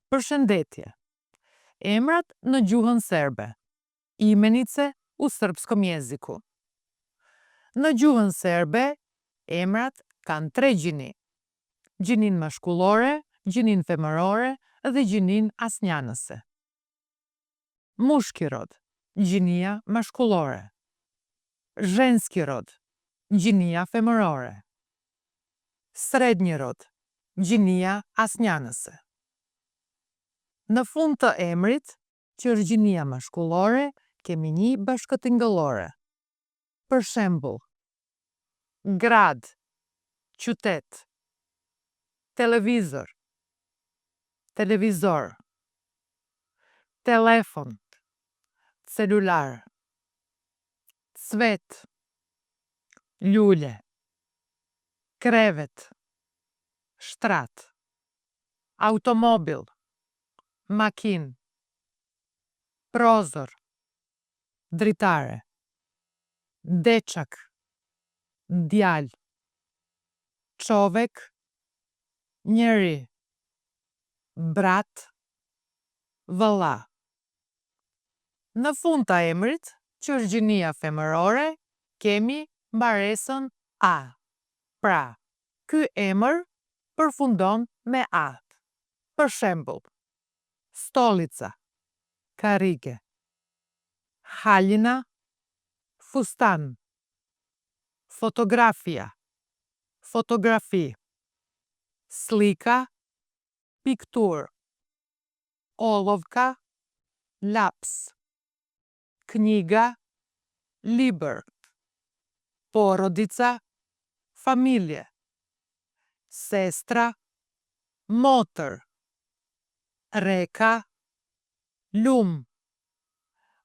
Përshëndetje. Emrat në gjuhën serbe. Imenice u srpskom jeziku. Në gjuhën serbe, emrat kanë 3 gjini. Gjinin mashkullore, gjinin femërore dhe gjinin asnjanëse. Mushki rod, gjinia mashkullore. Zhenski rod, gjinia femërore. Srednji rod, gjinia asnjanëse. Në fund të emrit, që është gjinia mashkullore, kemi një bashkëtingëllore. Për shembull, grad, qytet, televizor, televizor, telefon, celular, cvet, lule, krevet, shtrat, automobil, makinë, prozor, dritare, deçak, djal, çovek, njeri, brat, vëlla. Në fund të emrit, që është gjinia femërore, kemi mbaresën a. Pra, ky emër përfundon me a. Për shembull, stolica, karrige, haljina, fustan, fotografia, fotografi, slika, piktur, olovka, laps, knjiga, libër, porodica, familje, sestra, motër, reka, lum,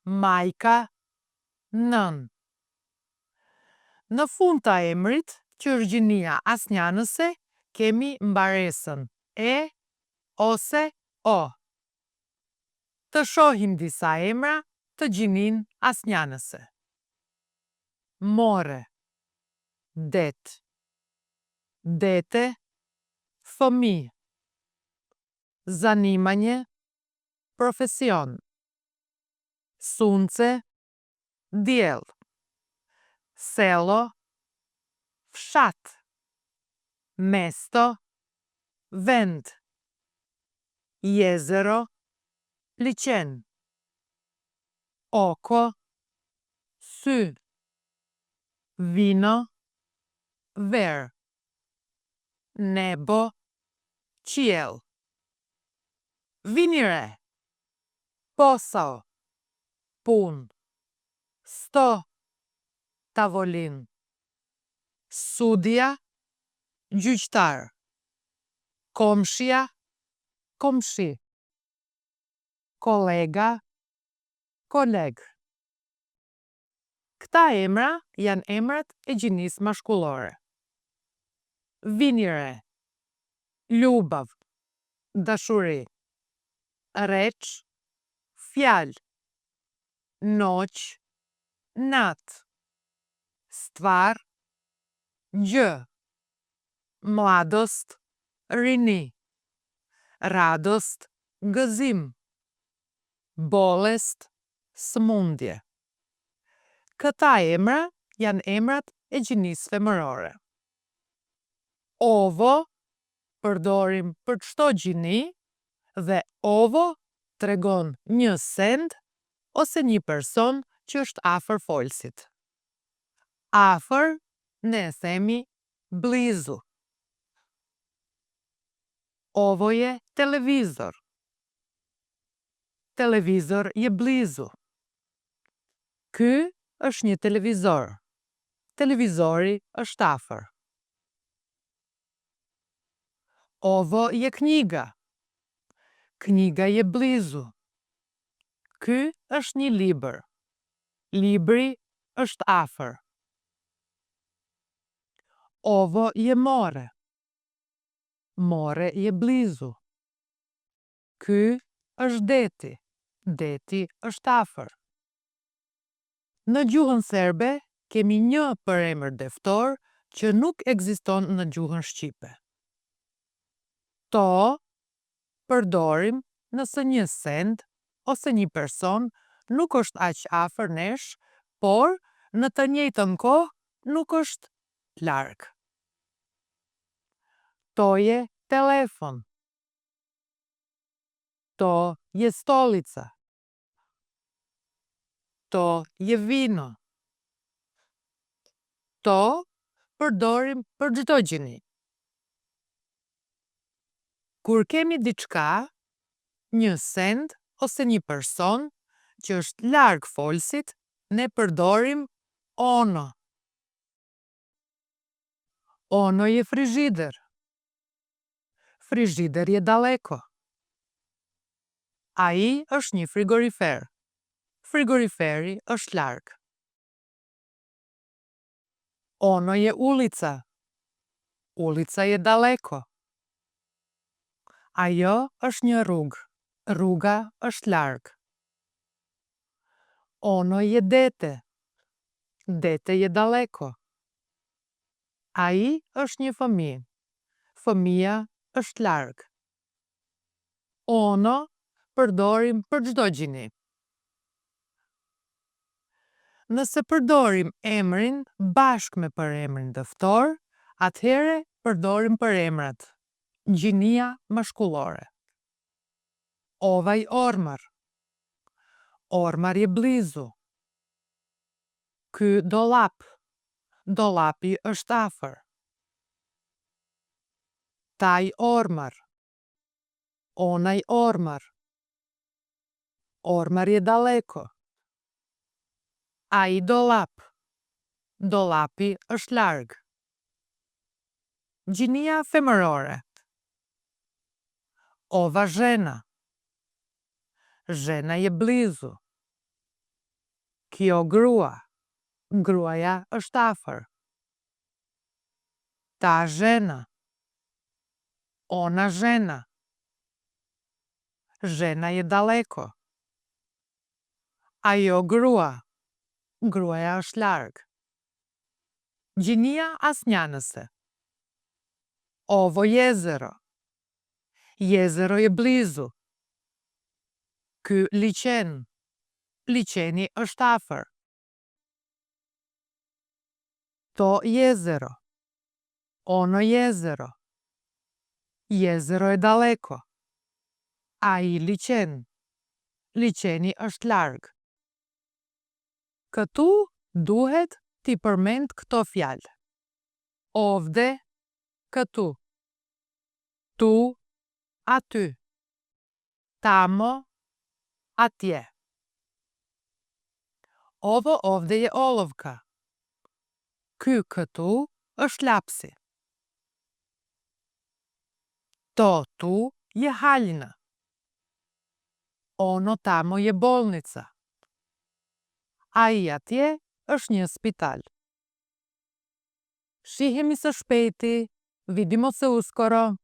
majka, nën. Në fund të emrit, që është gjinia asnjanëse, kemi mbaresën e ose o. Të shohim disa emra të gjinin asnjanëse. More, det, dete, fëmijë, zanimanje, profesion, sunce, diell, selo, fshat, mesto, vend, jezero, liqen, oko, sy, vino, ver, nebo, qiell. Vini re, posao, pun, sto, tavolin, sudja, gjyqtar, komshia, komshi, kolega, koleg. Këta emra janë emrat e gjinisë mashkullore. Vini re, ljubav, dashuri, reç, fjalë, noq, nat, stvar, gjë, mladost, rini, radost, gëzim, bolest, sëmundje. Këta emra janë emrat e gjinisë femërore. Ovo përdorim për çdo gjini dhe ovo tregon një send ose një person që është afër folësit. Afër ne themi blizu. Ovo je televizor. Televizor je blizu. Ky është një televizor. Televizori është afër. Ovo je knjiga. Knjiga je blizu. Ky është një libër. Libri është afër. Ovo je more. More je blizu. Ky është deti. Deti është afër. Në gjuhën serbe, kemi një përemër deftor që nuk ekziston në gjuhën shqipe. To përdorim nëse një send ose një person nuk është aq afër nesh, por në të njëjtën kohë nuk është larg. To je telefon. To je stolica. To je vino. To përdorim për çdo gjini. Kur kemi diçka, një send ose një person që është larg folësit, ne përdorim ono. Ono je frigider. Frigider je daleko. Ai është një frigorifer. Frigoriferi është larg. Ono je ulica. Ulica je daleko. Ajo është një rrugë. Rruga është larg. Ono je dete. Dete je daleko. Ai është një fëmijë. Fëmia është larg. Ono përdorim për çdo gjini. Nëse përdorim emrin bashkë me përemrin dëftor, atëhere përdorim përemrat. Gjinia mashkullore. Ovaj ormar. Ormar je blizu. Ky dollap. Dollapi është afër. Taj ormar. Onaj ormar. Ormar je daleko. Ai dollap. Dollapi është larg. Gjinia femërore. Ova zhena. Zhena je blizu. Kjo grua. Gruaja është afër. Ta zhena. Ona zhena. Zhena je daleko. Ajo grua. Gruaja është larg. Gjinia asnjanëse. Ovo jezero. Jezero je blizu. Ky liqen. Liqeni është afër. To jezero. Ono jezero. Jezero je daleko. Ai liqen. Liqeni është larg. Këtu duhet t'i përmend këto fjalë. Ovde, këtu. Tu, aty. Tamo, atje. Ovo ovde je olovka. Ky këtu është lapsi. To tu je haljina. Ono tamo je bolnica. Ai atje është një spital. Shihemi së shpejti, vidimo se uskoro.